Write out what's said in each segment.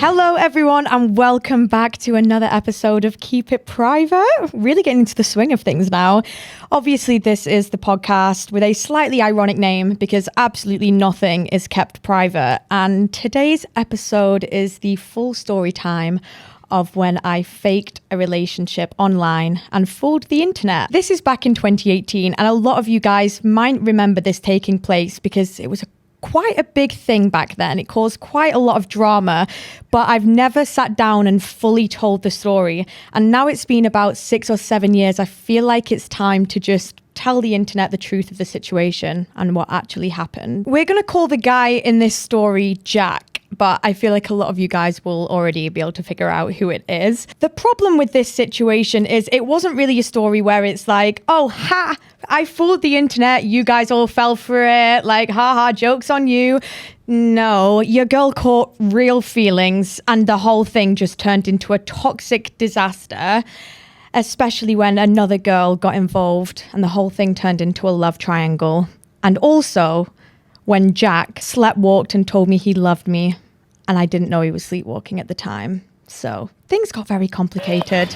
Hello everyone and welcome back to another episode of Keep It Private. Really getting into the swing of things now. Obviously this is the podcast with a slightly ironic name because absolutely nothing is kept private, and today's episode is the full story time of when I faked a relationship online and fooled the internet. This is back in 2018 and a lot of you guys might remember this taking place because it was quite a big thing back then. It caused quite a lot of drama, but I've never sat down and fully told the story. And now it's been about 6 or 7 years. I feel like it's time to just tell the internet the truth of the situation and what actually happened. We're going to call the guy in this story Jack, but I feel like a lot of you guys will already be able to figure out who it is. The problem with this situation is it wasn't really a story where it's like, oh, ha, I fooled the internet, you guys all fell for it, like, haha, joke's on you. No, your girl caught real feelings and the whole thing just turned into a toxic disaster, especially when another girl got involved and the whole thing turned into a love triangle. And also when Jack sleepwalked and told me he loved me and I didn't know he was sleepwalking at the time. So things got very complicated.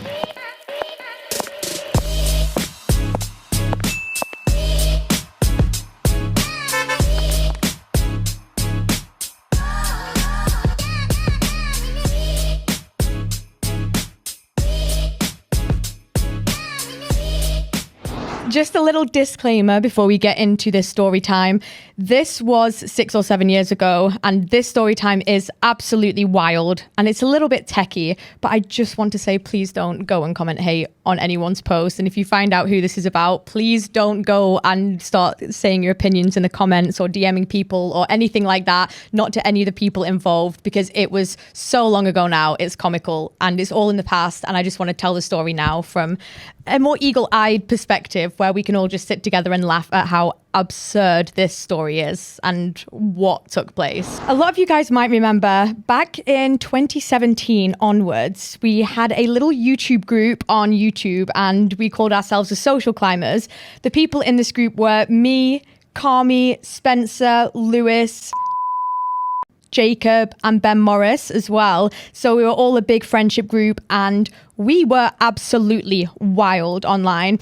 Just a little disclaimer before we get into this story time. This was 6 or 7 years ago, and this story time is absolutely wild, and it's a little bit techie, but I just want to say, please don't go and comment hate on anyone's post. And if you find out who this is about, please don't go and start saying your opinions in the comments or DMing people or anything like that, not to any of the people involved, because it was so long ago now. It's comical and it's all in the past. And I just want to tell the story now from a more eagle-eyed perspective where we can all just sit together and laugh at how absurd this story is and what took place. A lot of you guys might remember back in 2017 onwards, we had a little YouTube group on YouTube and we called ourselves the Social Climbers. The people in this group were me, Carmi, Spencer, Lewis, Jacob and Ben Morris as well. So we were all a big friendship group and we were absolutely wild online.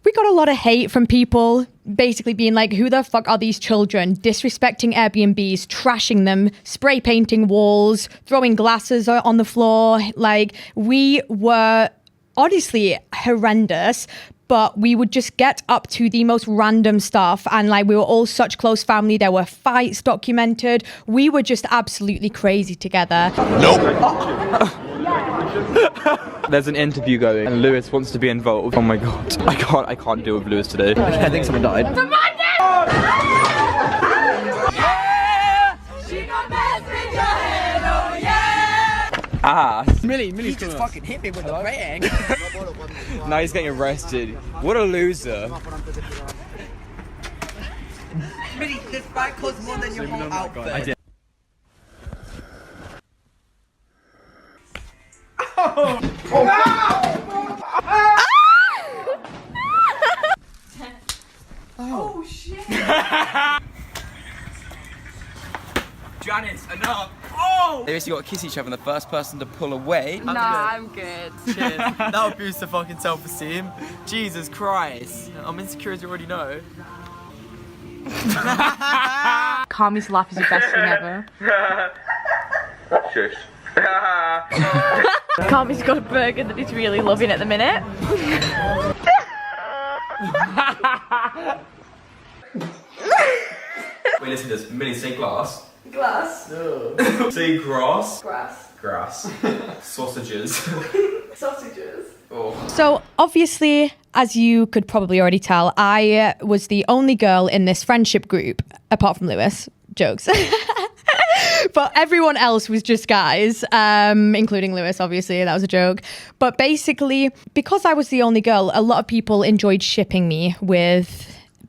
We got a lot of hate from people basically being like, who the fuck are these children? Disrespecting Airbnbs, trashing them, spray painting walls, throwing glasses on the floor. Like, we were honestly horrendous, but we would just get up to the most random stuff. And like, we were all such close family. There were fights documented. We were just absolutely crazy together. Nope. There's an interview going and Lewis wants to be involved. Oh my god. I can't deal with Lewis today. I think someone died. Millie's just fucking hit me with the bang. Now he's getting arrested. What a loser. Millie, this bag costs more than your whole outfit. I did. Oh shit! Janice, enough! Oh! They basically got to kiss each other and the first person to pull away. I'm good. Cheers. That would boost the fucking self-esteem. Jesus Christ. I'm insecure as you already know. Carmi's laugh is the best thing ever. Shush. Carmi's got a burger that he's really loving at the minute. Wait, listen to this. Millie, say glass. Glass. No. Say grass. Grass. Grass. Sausages. Sausages. Oh. So obviously, as you could probably already tell, I was the only girl in this friendship group, apart from Lewis. Jokes. But everyone else was just guys, including Lewis, obviously. That was a joke. But basically, because I was the only girl, a lot of people enjoyed shipping me with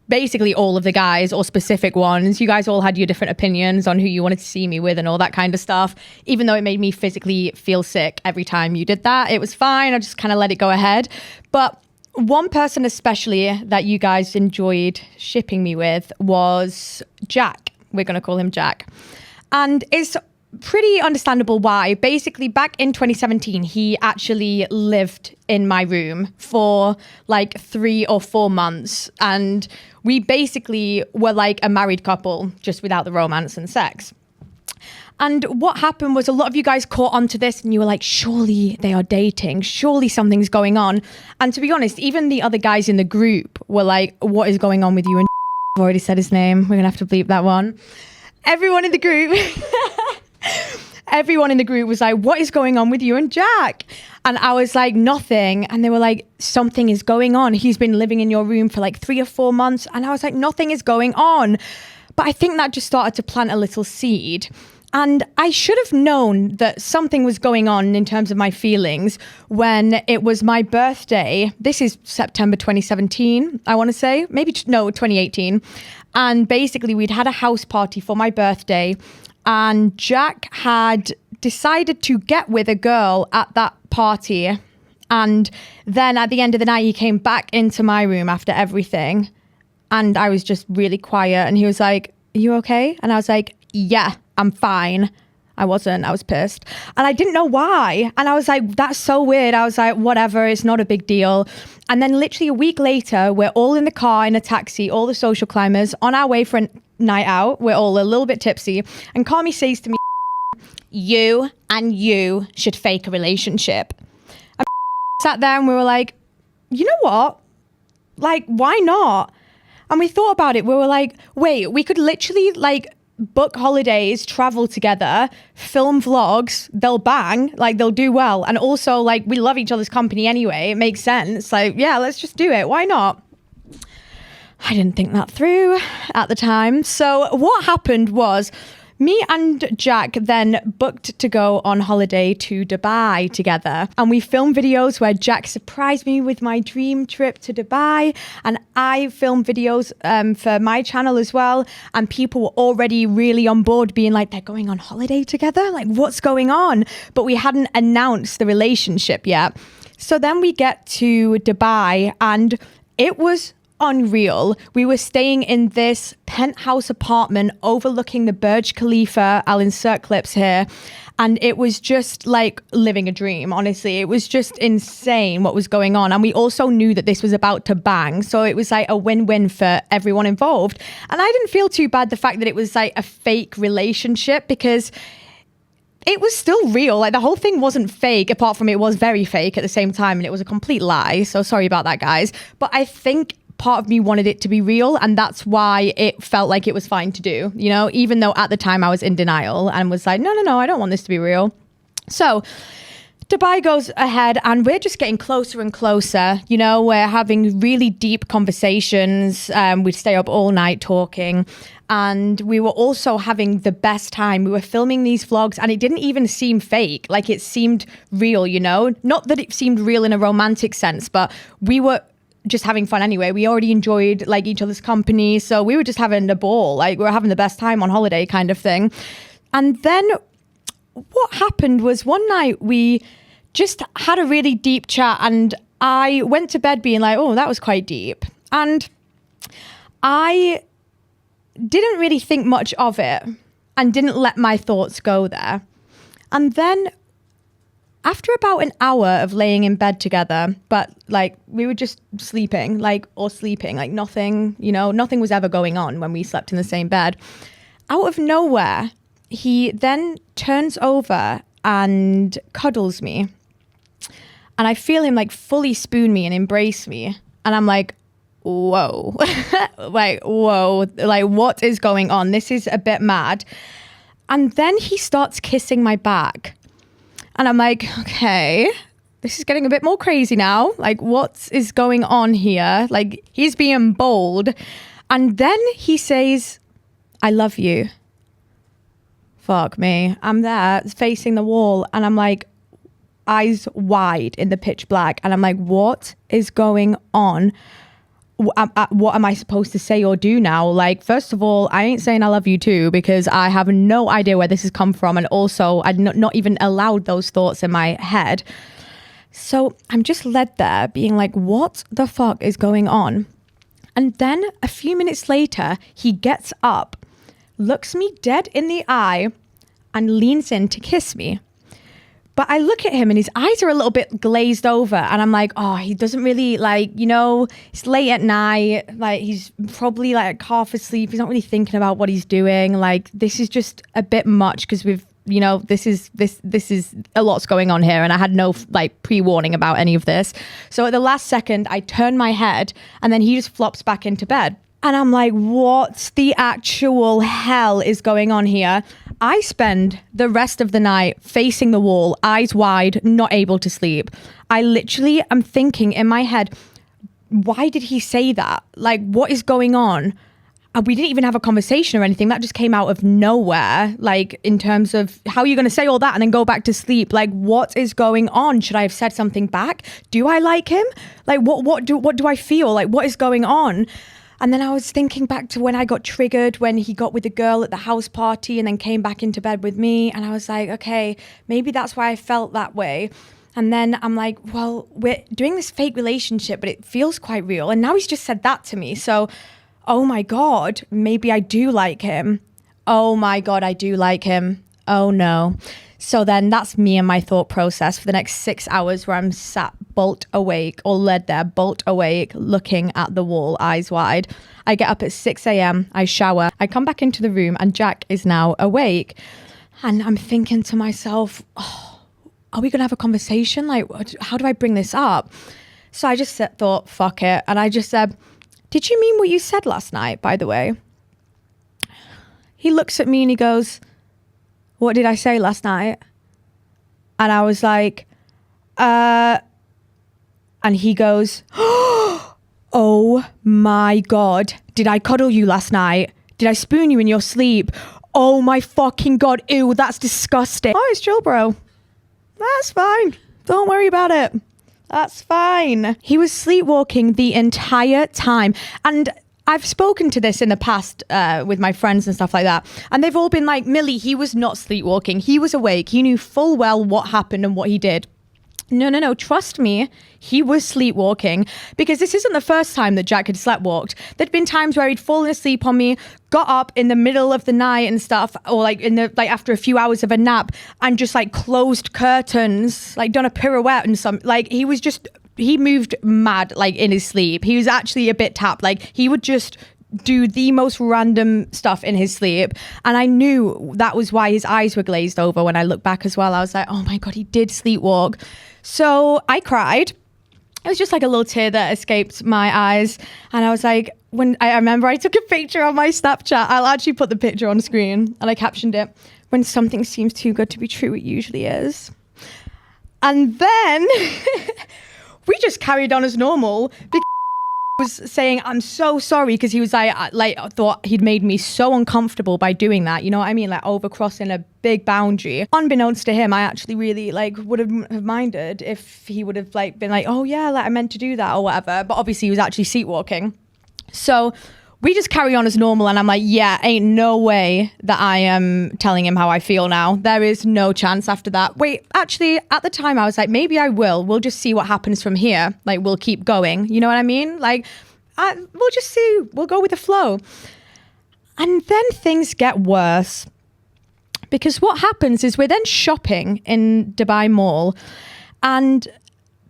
basically all of the guys or specific ones. You guys all had your different opinions on who you wanted to see me with and all that kind of stuff. Even though it made me physically feel sick every time you did that, it was fine. I just kind of let it go ahead. But one person especially that you guys enjoyed shipping me with was Jack. We're going to call him Jack. And it's pretty understandable why. Basically, back in 2017, he actually lived in my room for like 3 or 4 months. And we basically were like a married couple, just without the romance and sex. And what happened was a lot of you guys caught onto this and you were like, surely they are dating. Surely something's going on. And to be honest, even the other guys in the group were like, what is going on with you? And I've already said his name. We're going to have to bleep that one. Everyone in the group... Everyone in the group was like, what is going on with you and Jack? And I was like, nothing. And they were like, something is going on. He's been living in your room for like 3 or 4 months. And I was like, nothing is going on. But I think that just started to plant a little seed. And I should have known that something was going on in terms of my feelings when it was my birthday. This is September 2017, I want to say. Maybe, no, 2018. And basically, we'd had a house party for my birthday. And Jack had decided to get with a girl at that party. And then at the end of the night, he came back into my room after everything. And I was just really quiet. And he was like, are you okay? And I was like, yeah, I'm fine. I wasn't. I was pissed. And I didn't know why. And I was like, that's so weird. I was like, whatever, it's not a big deal. And then literally a week later, we're all in the car in a taxi, all the social climbers, on our way for a night out. We're all a little bit tipsy. And Carmi says to me, you and you should fake a relationship. And sat there and we were like, you know what? Like, why not? And we thought about it. We were like, wait, we could literally like book holidays, travel together, film vlogs, they'll bang, like they'll do well. And also like we love each other's company anyway. It makes sense. Like, yeah, let's just do it. Why not? I didn't think that through at the time. So what happened was me and Jack then booked to go on holiday to Dubai together. And we filmed videos where Jack surprised me with my dream trip to Dubai. And I filmed videos for my channel as well. And people were already really on board being like, they're going on holiday together? Like, what's going on? But we hadn't announced the relationship yet. So then we get to Dubai and it was unreal. We were staying in this penthouse apartment overlooking the Burj Khalifa. I'll insert clips here. And it was just like living a dream, honestly. It was just insane what was going on. And we also knew that this was about to bang. So it was like a win-win for everyone involved. And I didn't feel too bad the fact that it was like a fake relationship because it was still real. Like the whole thing wasn't fake, apart from it was very fake at the same time. And it was a complete lie. So sorry about that, guys. But I think part of me wanted it to be real, and that's why it felt like it was fine to do, you know, even though at the time I was in denial and was like, no, I don't want this to be real. So Dubai goes ahead and we're just getting closer and closer, you know, we're having really deep conversations. We'd stay up all night talking, and we were also having the best time. We were filming these vlogs and it didn't even seem fake. Like it seemed real, you know, not that it seemed real in a romantic sense, but we were just having fun anyway. We already enjoyed like each other's company. So we were just having a ball. Like we were having the best time on holiday kind of thing. And then what happened was one night we just had a really deep chat and I went to bed being like, oh, that was quite deep. And I didn't really think much of it and didn't let my thoughts go there. And then after about an hour of laying in bed together, but like we were just sleeping, like nothing, you know, nothing was ever going on when we slept in the same bed. Out of nowhere, he then turns over and cuddles me. And I feel him like fully spoon me and embrace me. And I'm like, whoa, like, whoa, like what is going on? This is a bit mad. And then he starts kissing my back. And I'm like, okay, this is getting a bit more crazy now. Like, what is going on here? Like, he's being bold. And then he says, I love you. Fuck me. I'm there facing the wall. And I'm like, eyes wide in the pitch black. And I'm like, what is going on? What am I supposed to say or do now? Like, first of all, I ain't saying I love you too, because I have no idea where this has come from. And also I'd not even allowed those thoughts in my head. So I'm just led there being like, what the fuck is going on? And then a few minutes later, he gets up, looks me dead in the eye and leans in to kiss me. But I look at him and his eyes are a little bit glazed over, and I'm like, oh, he doesn't really like, it's late at night. Like, he's probably like half asleep. He's not really thinking about what he's doing. Like, this is just a bit much because this is a lot's going on here, and I had no like pre-warning about any of this. So at the last second, I turn my head and then he just flops back into bed. And I'm like, what the actual hell is going on here? I spend the rest of the night facing the wall, eyes wide, not able to sleep. I literally am thinking in my head, why did he say that? Like, what is going on? We didn't even have a conversation or anything. That just came out of nowhere. Like, in terms of how you're going to say all that and then go back to sleep. Like, what is going on? Should I have said something back? Do I like him? Like, what do I feel? Like, what is going on? And then I was thinking back to when I got triggered, when he got with the girl at the house party and then came back into bed with me. And I was like, okay, maybe that's why I felt that way. And then I'm like, well, we're doing this fake relationship, but it feels quite real. And now he's just said that to me. So, oh my God, maybe I do like him. Oh my God, I do like him. Oh no. So then that's me and my thought process for the next 6 hours where I'm sat bolt awake or led there bolt awake, looking at the wall, eyes wide. I get up at 6 a.m. I shower. I come back into the room and Jack is now awake. And I'm thinking to myself, oh, are we going to have a conversation? Like, how do I bring this up? So I just thought, fuck it. And I just said, did you mean what you said last night, by the way? He looks at me and he goes, what did I say last night? And I was like, and he goes, oh my God, did I cuddle you last night? Did I spoon you in your sleep? Oh my fucking God, ew, that's disgusting. Oh, it's chill, bro. That's fine. Don't worry about it. That's fine. He was sleepwalking the entire time. And I've spoken to this in the past with my friends and stuff like that. And they've all been like, Millie, he was not sleepwalking. He was awake. He knew full well what happened and what he did. No. Trust me. He was sleepwalking, because this isn't the first time that Jack had sleptwalked. There'd been times where he'd fallen asleep on me, got up in the middle of the night and stuff, or like after a few hours of a nap, and just like closed curtains, like done a pirouette and he moved mad, like in his sleep. He was actually a bit tapped. Like, he would just do the most random stuff in his sleep. And I knew that was why his eyes were glazed over when I look back as well. I was like, oh my God, he did sleepwalk. So I cried. It was just like a little tear that escaped my eyes. And I was like, when I remember I took a picture on my Snapchat. I'll actually put the picture on screen, and I captioned it, when something seems too good to be true, it usually is. And then we just carried on as normal, because was saying, I'm so sorry, because he was like, I thought he'd made me so uncomfortable by doing that. You know what I mean? Like, overcrossing a big boundary. Unbeknownst to him, I actually really would have minded if he would have been like, oh yeah, I meant to do that or whatever. But obviously he was actually sleepwalking. So we just carry on as normal, and I'm like, yeah, ain't no way that I am telling him how I feel now. There is no chance after that. Wait, actually, at the time I was like, maybe I will. We'll just see what happens from here. Like, we'll keep going. You know what I mean? Like, we'll just see. We'll go with the flow. And then things get worse, because what happens is we're then shopping in Dubai Mall, and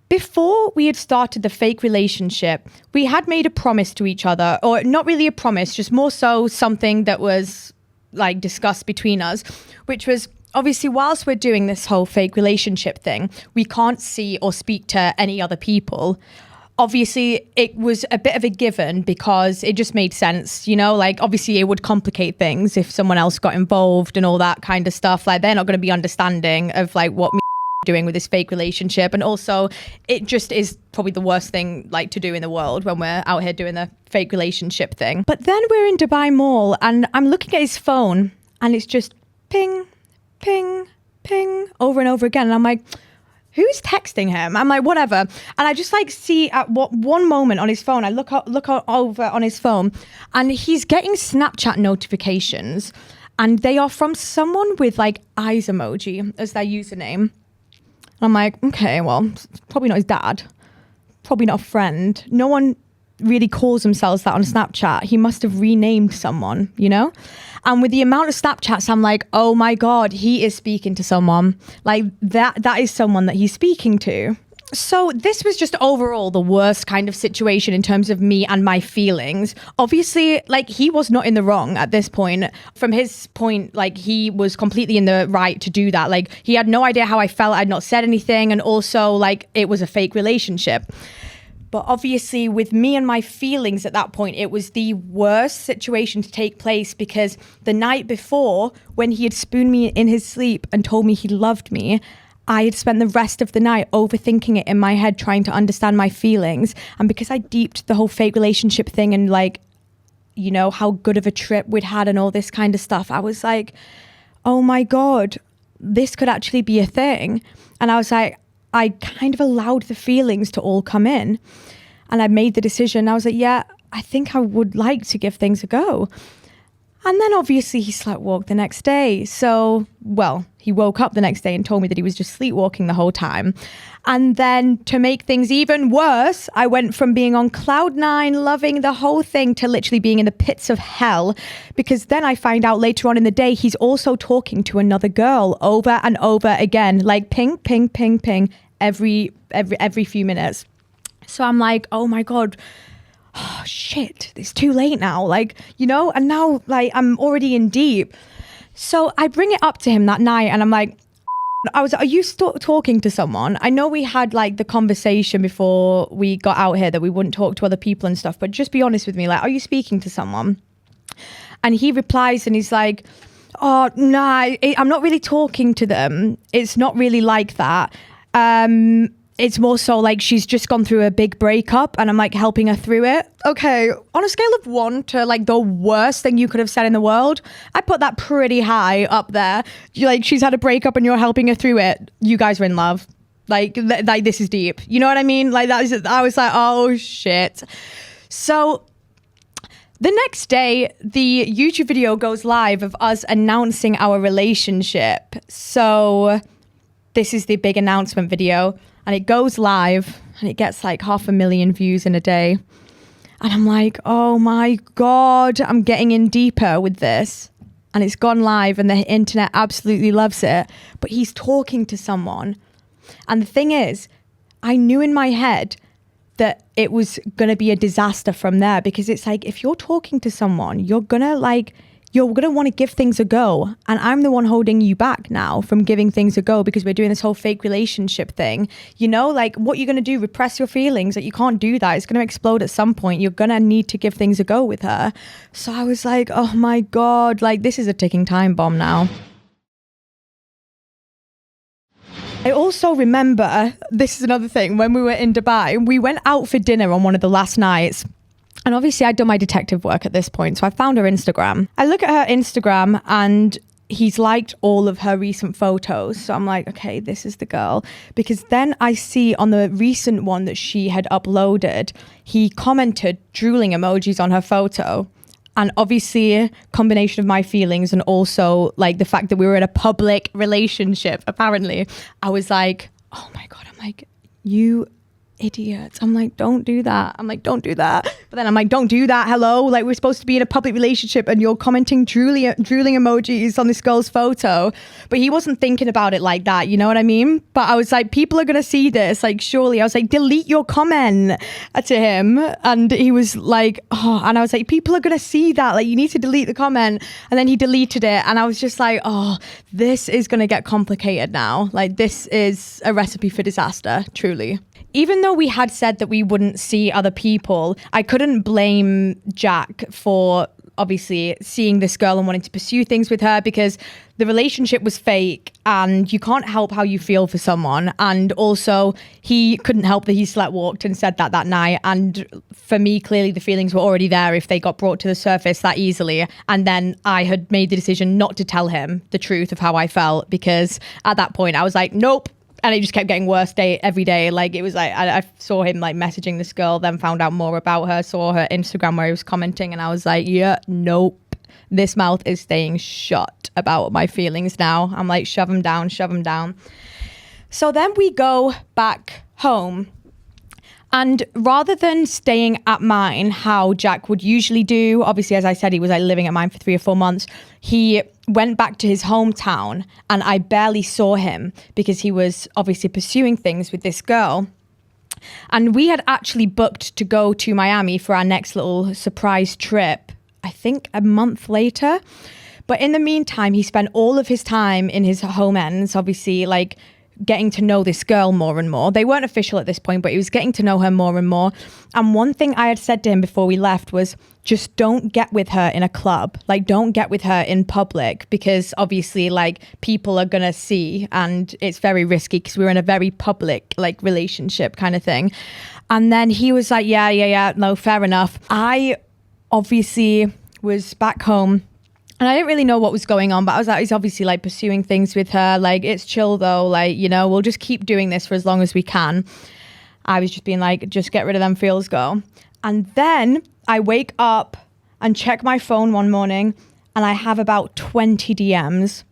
before we had started the fake relationship, we had made a promise to each other, or not really a promise, just more so something that was like discussed between us, which was, obviously, whilst we're doing this whole fake relationship thing, we can't see or speak to any other people. Obviously, it was a bit of a given, because it just made sense, like, obviously it would complicate things if someone else got involved and all that kind of stuff. Like, they're not going to be understanding of like what me doing with this fake relationship. And also, it just is probably the worst thing to do in the world when we're out here doing the fake relationship thing. But then we're in Dubai Mall, and I'm looking at his phone, and it's just ping, ping, ping over and over again. And I'm like, who's texting him? I'm like, whatever. And I just see at one moment on his phone, I look over on his phone, and he's getting Snapchat notifications, and they are from someone with eyes emoji as their username. I'm like, okay, well, it's probably not his dad, probably not a friend. No one really calls themselves that on Snapchat. He must have renamed someone, you know? And with the amount of Snapchats, I'm like, oh my God, he is speaking to someone. Like that is someone that he's speaking to. So this was just overall the worst kind of situation in terms of me and my feelings. Obviously, like, he was not in the wrong at this point. From his point, like, he was completely in the right to do that. Like, he had no idea how I felt. I'd not said anything. And also, like, it was a fake relationship. But obviously, with me and my feelings at that point, it was the worst situation to take place, because the night before, when he had spooned me in his sleep and told me he loved me, I had spent the rest of the night overthinking it in my head, trying to understand my feelings. And because I deeped the whole fake relationship thing and, like, you know, how good of a trip we'd had and all this kind of stuff, I was like, oh my God, this could actually be a thing. And I was like, I kind of allowed the feelings to all come in. And I made the decision. I was like, yeah, I think I would like to give things a go. And then obviously he sleepwalked the next day. So, well, he woke up the next day and told me that he was just sleepwalking the whole time. And then to make things even worse, I went from being on cloud nine, loving the whole thing, to literally being in the pits of hell. Because then I find out later on in the day, he's also talking to another girl over and over again, like ping, ping, ping, ping, every few minutes. So I'm like, oh my God, oh shit, it's too late now, like, you know, and now, like, I'm already in deep. So I bring it up to him that night and I'm like, are you talking to someone? I know we had, like, the conversation before we got out here that we wouldn't talk to other people and stuff, but just be honest with me, like, are you speaking to someone? And he replies and he's like, oh, nah, I'm not really talking to them. It's not really like that. It's more so like she's just gone through a big breakup and I'm, like, helping her through it. Okay, on a scale of 1 to, like, the worst thing you could have said in the world, I put that pretty high up there. Like, she's had a breakup and you're helping her through it. You guys are in love. Like this is deep. You know what I mean? Like, I was like, oh shit. So the next day, the YouTube video goes live of us announcing our relationship. So this is the big announcement video. And it goes live and it gets like 500,000 views in a day. And I'm like, oh my God, I'm getting in deeper with this. And it's gone live and the internet absolutely loves it. But he's talking to someone. And the thing is, I knew in my head that it was going to be a disaster from there, because it's like, if you're talking to someone, you're going to want to give things a go. And I'm the one holding you back now from giving things a go, because we're doing this whole fake relationship thing. You know, like, what you're going to do, repress your feelings? Like, you can't do that. It's going to explode at some point. You're going to need to give things a go with her. So I was like, oh my God, like, this is a ticking time bomb now. I also remember, this is another thing, when we were in Dubai, we went out for dinner on one of the last nights. And obviously I'd done my detective work at this point, so I found her Instagram. I look at her Instagram and he's liked all of her recent photos. So I'm like, okay, this is the girl. Because then I see on the recent one that she had uploaded, he commented drooling emojis on her photo. And obviously a combination of my feelings and also, like, the fact that we were in a public relationship, apparently, I was like, oh my God, I'm like, you idiots. I'm like, don't do that. I'm like, don't do that. But then I'm like, don't do that. Hello? Like, we're supposed to be in a public relationship and you're commenting drooling emojis on this girl's photo. But he wasn't thinking about it like that. You know what I mean? But I was like, people are going to see this. Like, surely. I was like, delete your comment to him. And he was like, oh, and I was like, people are going to see that. Like, you need to delete the comment. And then he deleted it. And I was just like, oh, this is going to get complicated now. Like, this is a recipe for disaster, truly. Even though we had said that we wouldn't see other people, I couldn't blame Jack for obviously seeing this girl and wanting to pursue things with her, because the relationship was fake and you can't help how you feel for someone. And also he couldn't help that he sleepwalked and said that night. And for me, clearly the feelings were already there if they got brought to the surface that easily. And then I had made the decision not to tell him the truth of how I felt, because at that point I was like, nope. And it just kept getting worse every day. Like, it was like, I saw him, like, messaging this girl, then found out more about her, saw her Instagram where he was commenting, and I was like, yeah, nope. This mouth is staying shut about my feelings now. I'm like, shove them down, shove them down. So then we go back home. And rather than staying at mine, how Jack would usually do, obviously, as I said, he was like living at mine for 3 or 4 months. He went back to his hometown and I barely saw him because he was obviously pursuing things with this girl. And we had actually booked to go to Miami for our next little surprise trip, I think a month later. But in the meantime, he spent all of his time in his home ends, obviously, like getting to know this girl more and more. They weren't official at this point, but he was getting to know her more and more. And one thing I had said to him before we left was, just don't get with her in a club. Like, don't get with her in public, because obviously, like, people are gonna see and it's very risky because we were in a very public, like, relationship kind of thing. And then he was like, yeah, no, fair enough. I obviously was back home and I didn't really know what was going on, but I was like, he's obviously like pursuing things with her. Like, it's chill though. Like, you know, we'll just keep doing this for as long as we can. I was just being like, just get rid of them feels, go. And then I wake up and check my phone one morning and I have about 20 DMs.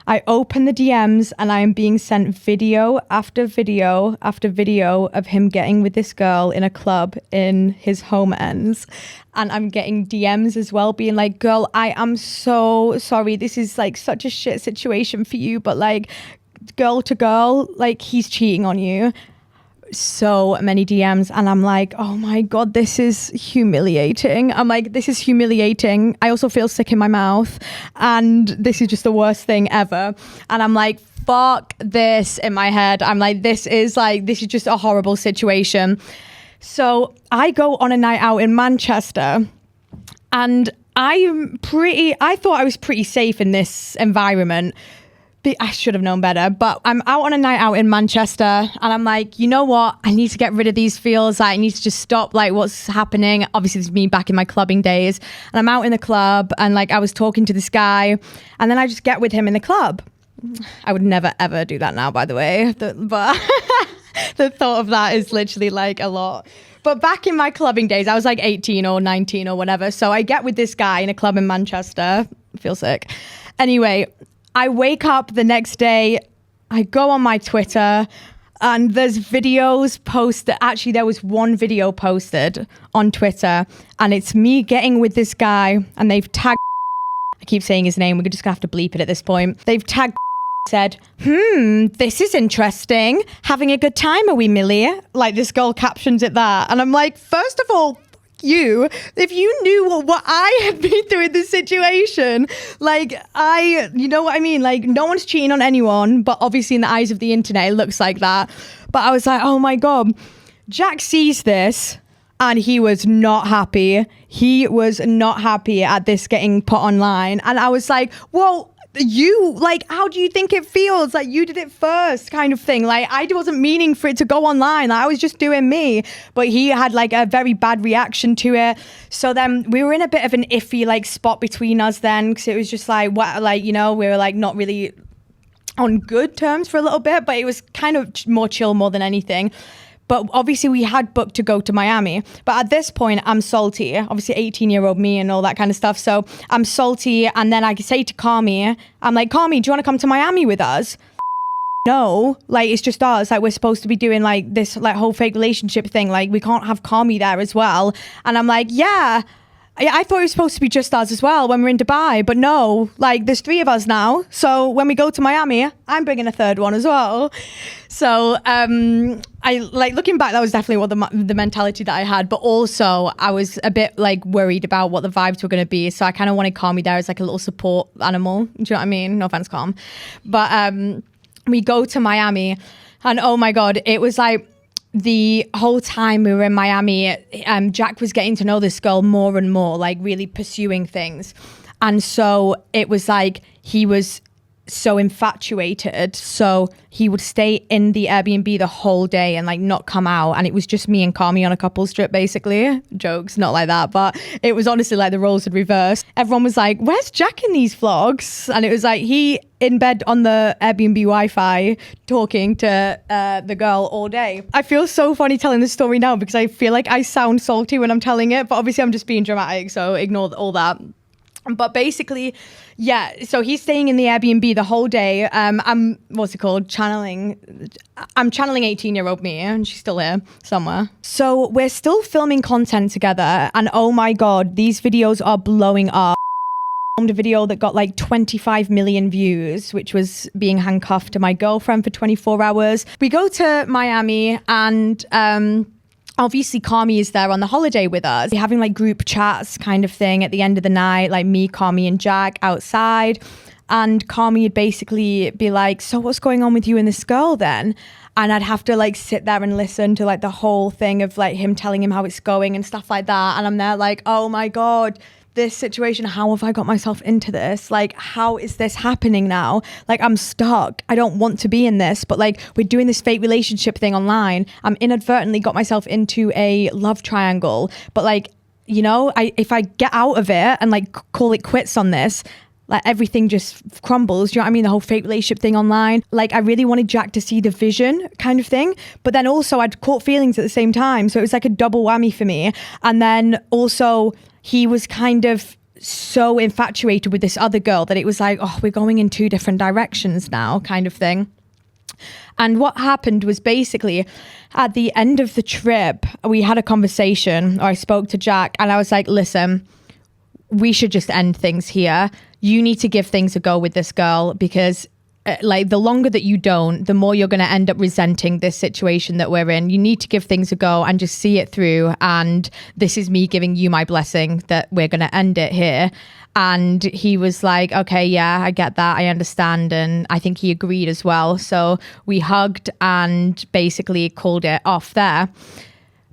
I open the DMs and I am being sent video after video after video of him getting with this girl in a club in his home ends. And I'm getting DMs as well being like, girl, I am so sorry. This is like such a shit situation for you. But like, girl to girl, like, he's cheating on you. So many DMs. And I'm like, oh my God, this is humiliating. I'm like, this is humiliating. I also feel sick in my mouth. And this is just the worst thing ever. And I'm like, fuck this in my head. I'm like, this is just a horrible situation. So I go on a night out in Manchester and I thought I was pretty safe in this environment. I should have known better, but I'm out on a night out in Manchester and I'm like, you know what? I need to get rid of these feels. I need to just stop like what's happening. Obviously, this is me back in my clubbing days and I'm out in the club and like I was talking to this guy and then I just get with him in the club. I would never, ever do that now, by the way. But the thought of that is literally like a lot. But back in my clubbing days, I was like 18 or 19 or whatever. So I get with this guy in a club in Manchester. I feel sick. Anyway, I wake up the next day, I go on my Twitter and there's videos posted. Actually, there was one video posted on Twitter and it's me getting with this guy and they've tagged, I keep saying his name, we're just gonna have to bleep it at this point. They've tagged, said, this is interesting. Having a good time, are we, Millie? Like, this girl captions it that. And I'm like, first of all, you, if you knew what I had been through in this situation, like, you know what I mean? Like, no one's cheating on anyone, but obviously in the eyes of the internet, it looks like that. But I was like, oh my God, Jack sees this and he was not happy. He was not happy at this getting put online. And I was like, well, you, like, how do you think it feels? Like, you did it first kind of thing. Like, I wasn't meaning for it to go online. Like, I was just doing me. But he had like a very bad reaction to it. So then we were in a bit of an iffy like spot between us then, because it was just like, what, like, you know, we were like not really on good terms for a little bit, but it was kind of more chill more than anything. But obviously we had booked to go to Miami. But at this point, I'm salty. Obviously 18-year-old me and all that kind of stuff. So I'm salty. And then I say to Carmi, I'm like, Carmi, do you want to come to Miami with us? No, like, it's just us. Like, we're supposed to be doing like this like whole fake relationship thing. Like, we can't have Carmi there as well. And I'm like, yeah, I thought it was supposed to be just us as well when we're in Dubai, but no, like, there's 3 of us now. So when we go to Miami, I'm bringing a 3rd one as well. So I like, looking back, that was definitely what the mentality that I had, but also I was a bit like worried about what the vibes were going to be. So I kind of wanted Carmi there as like a little support animal. Do you know what I mean? No offense, Carm. But we go to Miami and oh my God, it was like, the whole time we were in Miami, Jack was getting to know this girl more and more, like really pursuing things. And so it was like he was so infatuated. So he would stay in the Airbnb the whole day and like not come out. And it was just me and Carmi on a couples trip, basically. Jokes, not like that. But it was honestly like the roles had reversed. Everyone was like, where's Jack in these vlogs? And it was like he in bed on the Airbnb Wi-Fi talking to the girl all day. I feel so funny telling this story now because I feel like I sound salty when I'm telling it. But obviously I'm just being dramatic. So ignore all that. But basically, yeah, so he's staying in the Airbnb the whole day. I'm channeling 18-year-old me, and she's still here somewhere. So we're still filming content together, and oh my God, these videos are blowing up. I filmed a video that got like 25 million views, which was being handcuffed to my girlfriend for 24 hours. We go to Miami, and obviously Kami is there on the holiday with us. We're having like group chats kind of thing at the end of the night, like me, Kami and Jack outside. And Kami would basically be like, so what's going on with you and this girl then? And I'd have to like sit there and listen to like the whole thing of like him telling him how it's going and stuff like that. And I'm there like, oh my God, this situation, how have I got myself into this? Like, how is this happening now? Like, I'm stuck. I don't want to be in this, but like, we're doing this fake relationship thing online. I'm inadvertently got myself into a love triangle, but like, you know, if I get out of it and like call it quits on this, like everything just crumbles. Do you know what I mean? The whole fake relationship thing online. Like, I really wanted Jack to see the vision kind of thing, but then also I'd caught feelings at the same time. So it was like a double whammy for me. And then also he was kind of so infatuated with this other girl that it was like, oh, we're going in two different directions now kind of thing. And what happened was basically at the end of the trip, we had a conversation, or I spoke to Jack, and I was like, listen, we should just end things here. You need to give things a go with this girl, because like the longer that you don't, the more you're going to end up resenting this situation that we're in. You need to give things a go and just see it through. And this is me giving you my blessing that we're going to end it here. And he was like, okay, yeah, I get that. I understand. And I think he agreed as well. So we hugged and basically called it off there.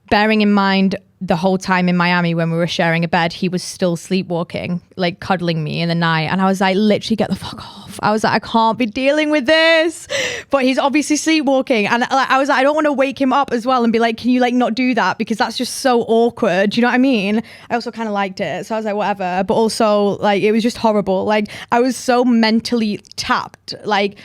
Bearing in mind, the whole time in Miami when we were sharing a bed, he was still sleepwalking, like cuddling me in the night. And I was like, literally get the fuck off. I was like, I can't be dealing with this. But he's obviously sleepwalking. And I was like, I don't want to wake him up as well and be like, can you like not do that? Because that's just so awkward. Do you know what I mean? I also kind of liked it. So I was like, whatever. But also like, it was just horrible. Like I was so mentally tapped. Like,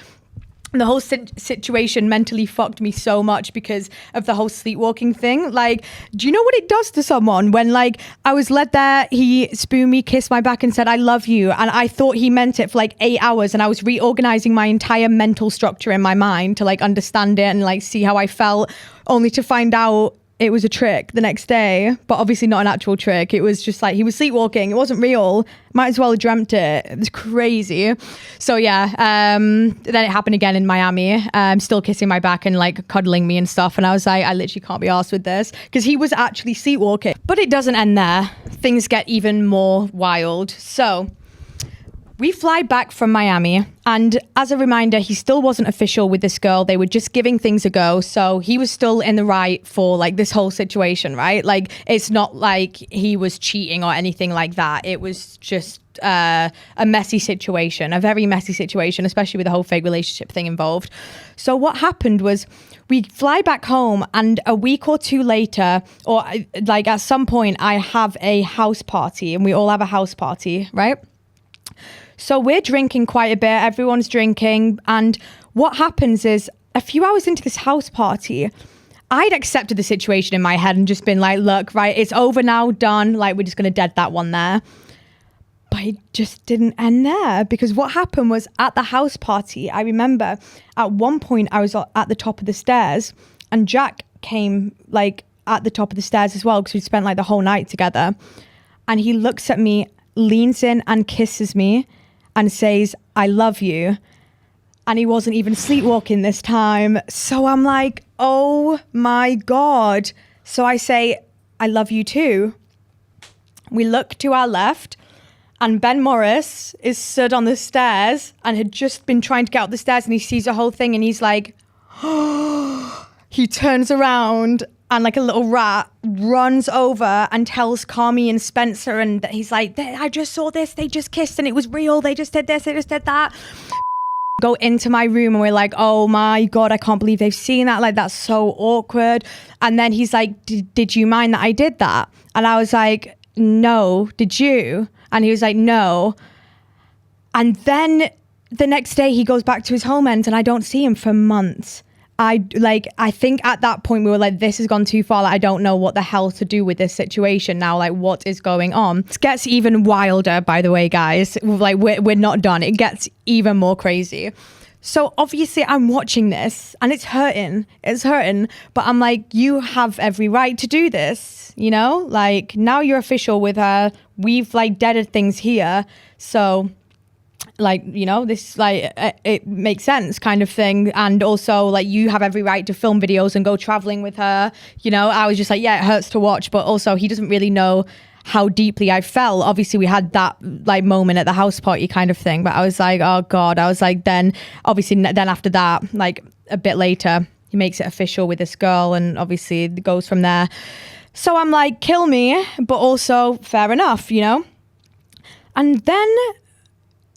the whole situation mentally fucked me so much because of the whole sleepwalking thing. Like, do you know what it does to someone when like I was led there, he spooned me, kissed my back and said, I love you. And I thought he meant it for like 8 hours, and I was reorganizing my entire mental structure in my mind to like understand it and like see how I felt, only to find out it was a trick the next day, but obviously not an actual trick. It was just like he was sleepwalking. It wasn't real. Might as well have dreamt it. It was crazy. So yeah, then it happened again in Miami. Still kissing my back and like cuddling me and stuff. And I was like, I literally can't be arsed with this, because he was actually sleepwalking. But it doesn't end there. Things get even more wild. So we fly back from Miami, and as a reminder, he still wasn't official with this girl. They were just giving things a go. So he was still in the right for like this whole situation, right? Like it's not like he was cheating or anything like that. It was just a messy situation, a very messy situation, especially with the whole fake relationship thing involved. So what happened was we fly back home, and a week or two later, or like at some point, I have a house party, and we all have a house party, right? So we're drinking quite a bit. Everyone's drinking. And what happens is a few hours into this house party, I'd accepted the situation in my head and just been like, look, right, it's over now, done. Like, we're just going to dead that one there. But it just didn't end there, because what happened was at the house party, I remember at one point I was at the top of the stairs, and Jack came like at the top of the stairs as well, because we spent like the whole night together. And he looks at me, leans in and kisses me and says, I love you. And he wasn't even sleepwalking this time. So I'm like, oh my God. So I say, I love you too. We look to our left, and Ben Morris is stood on the stairs and had just been trying to get up the stairs, and he sees the whole thing, and he's like, oh. He turns around and like a little rat runs over and tells Kami and Spencer, and he's like, I just saw this, they just kissed and it was real, they just did this, they just did that. Go into my room, and we're like, oh my God, I can't believe they've seen that, like that's so awkward. And then he's like, did you mind that I did that? And I was like, no, did you? And he was like, no. And then the next day he goes back to his home end, and I don't see him for months. I think at that point we were like, this has gone too far. Like, I don't know what the hell to do with this situation now. Like, what is going on? It gets even wilder, by the way, guys. Like, we're not done. It gets even more crazy. So obviously I'm watching this and it's hurting. But I'm like, you have every right to do this, you know? Like, now you're official with her. We've like deaded things here. So like, you know, this like it makes sense kind of thing. And also like, you have every right to film videos and go traveling with her. You know, I was just like, yeah, it hurts to watch, but also he doesn't really know how deeply I felt. Obviously we had that like moment at the house party kind of thing, but I was like, oh God. I was like, then after that, like a bit later, he makes it official with this girl and obviously it goes from there. So I'm like, kill me, but also fair enough, you know? And then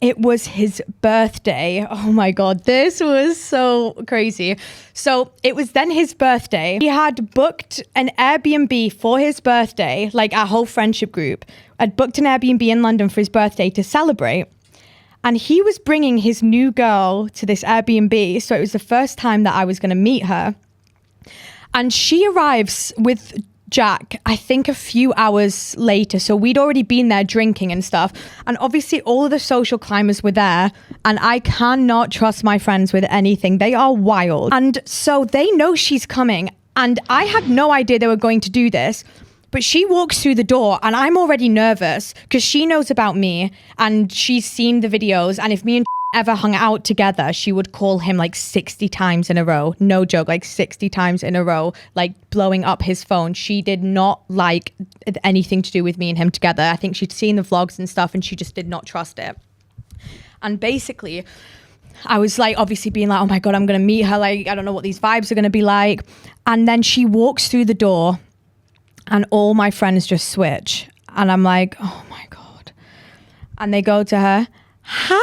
it was his birthday. Oh my God, this was so crazy. So it was then his birthday. He had booked an Airbnb for his birthday, like our whole friendship group had booked an Airbnb in London for his birthday to celebrate. And he was bringing his new girl to this Airbnb. So it was the first time that I was going to meet her. And she arrives with Jack, I think a few hours later. So we'd already been there drinking and stuff. And obviously all of the social climbers were there. And I cannot trust my friends with anything. They are wild. And so they know she's coming. And I had no idea they were going to do this. But she walks through the door and I'm already nervous because she knows about me and she's seen the videos. And if me and ever hung out together, she would call him like 60 times in a row. No joke, like 60 times in a row, like blowing up his phone. She did not like anything to do with me and him together. I think she'd seen the vlogs and stuff and she just did not trust it. And basically, I was like, obviously being like, oh my God, I'm going to meet her. Like, I don't know what these vibes are going to be like. And then she walks through the door and all my friends just switch. And I'm like, oh my God. And they go to her, hi,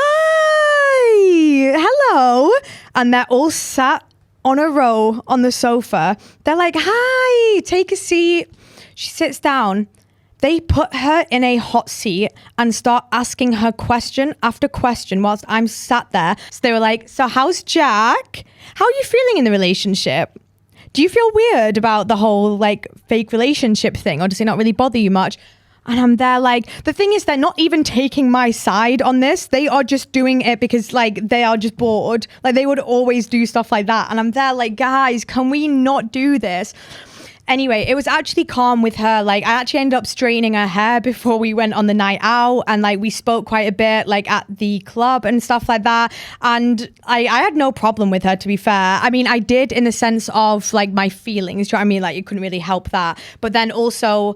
hello. And they're all sat on a row on the sofa. They're like, hi, take a seat. She sits down. They put her in a hot seat and start asking her question after question whilst I'm sat there. So they were like, so how's Jack? How are you feeling in the relationship? Do you feel weird about the whole like fake relationship thing, or does it not really bother you much? And I'm there like, the thing is, they're not even taking my side on this. They are just doing it because like they are just bored. Like they would always do stuff like that. And I'm there like, guys, can we not do this? Anyway, it was actually calm with her. Like I actually ended up straightening her hair before we went on the night out. And like we spoke quite a bit like at the club and stuff like that. And I had no problem with her, to be fair. I mean, I did in the sense of like my feelings. Do you know what I mean? Like you couldn't really help that. But then also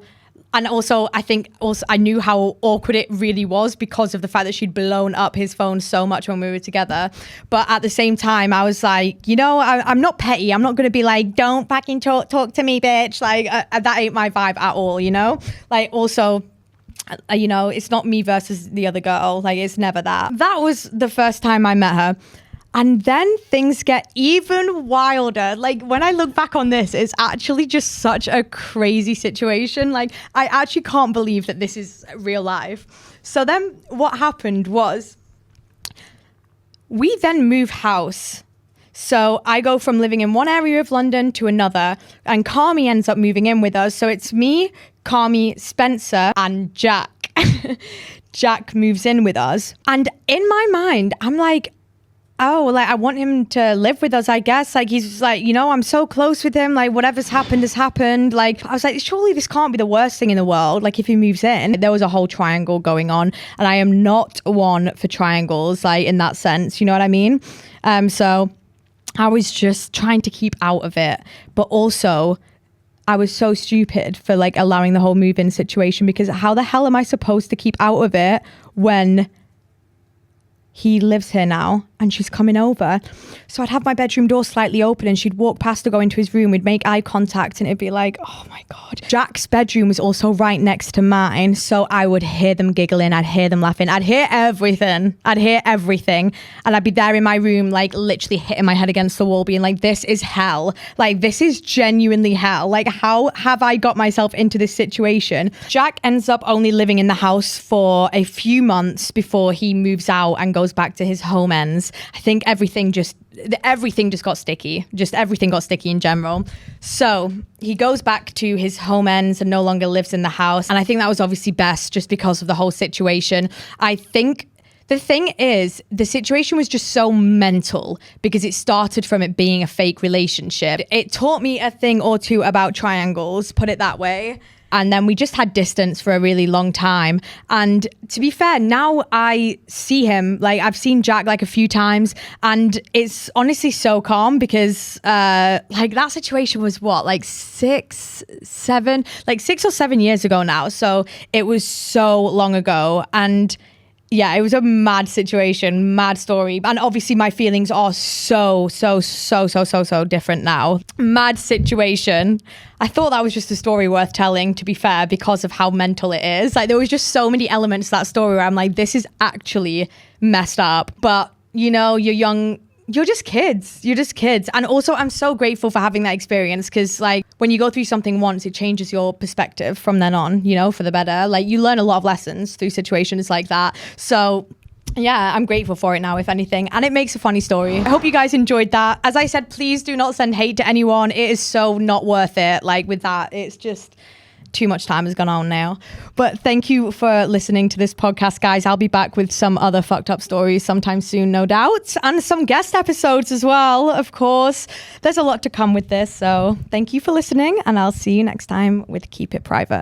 I think I knew how awkward it really was because of the fact that she'd blown up his phone so much when we were together. But at the same time, I was like, you know, I'm not petty. I'm not going to be like, don't fucking talk to me, bitch. Like that ain't my vibe at all, you know? Like also, you know, it's not me versus the other girl. Like it's never that. That was the first time I met her. And then things get even wilder. Like when I look back on this, it's actually just such a crazy situation. Like I actually can't believe that this is real life. So then what happened was we then move house. So I go from living in one area of London to another, and Carmi ends up moving in with us. So it's me, Carmi, Spencer, and Jack. Jack moves in with us. And in my mind, I'm like, oh, like I want him to live with us, I guess. Like he's like, you know, I'm so close with him. Like whatever's happened has happened. Like I was like, surely this can't be the worst thing in the world. Like if he moves in, there was a whole triangle going on, and I am not one for triangles, like in that sense. You know what I mean? So I was just trying to keep out of it, but also I was so stupid for like allowing the whole move-in situation, because how the hell am I supposed to keep out of it when he lives here now and she's coming over? So I'd have my bedroom door slightly open and she'd walk past to go into his room. We'd make eye contact and it'd be like, oh my God. Jack's bedroom was also right next to mine. So I would hear them giggling. I'd hear them laughing. I'd hear everything. And I'd be there in my room, like literally hitting my head against the wall, being like, this is hell. Like, this is genuinely hell. Like, how have I got myself into this situation? Jack ends up only living in the house for a few months before he moves out and goes back to his home ends. I think everything just everything just got sticky. Just everything got sticky in general. So he goes back to his home ends and no longer lives in the house. And I think that was obviously best just because of the whole situation. I think the thing is, the situation was just so mental because it started from it being a fake relationship. It taught me a thing or two about triangles, put it that way. And then we just had distance for a really long time. And to be fair, now I see him, like I've seen Jack like a few times, and it's honestly so calm because like that situation was what, like 6 or 7 years ago now. So it was so long ago. And yeah, it was a mad situation, mad story. And obviously my feelings are so different now. Mad situation. I thought that was just a story worth telling, to be fair, because of how mental it is. Like there was just so many elements to that story where I'm like, this is actually messed up. But you know, you're young, you're just kids. And also I'm so grateful for having that experience because like when you go through something once, it changes your perspective from then on, you know, for the better. Like you learn a lot of lessons through situations like that. So yeah, I'm grateful for it now, if anything. And it makes a funny story. I hope you guys enjoyed that. As I said, please do not send hate to anyone. It is so not worth it. Like with that, it's just too much time has gone on now. But thank you for listening to this podcast, guys. I'll be back with some other fucked up stories sometime soon, no doubt. And some guest episodes as well, of course. There's a lot to come with this. So thank you for listening. And I'll see you next time with Keep It Private.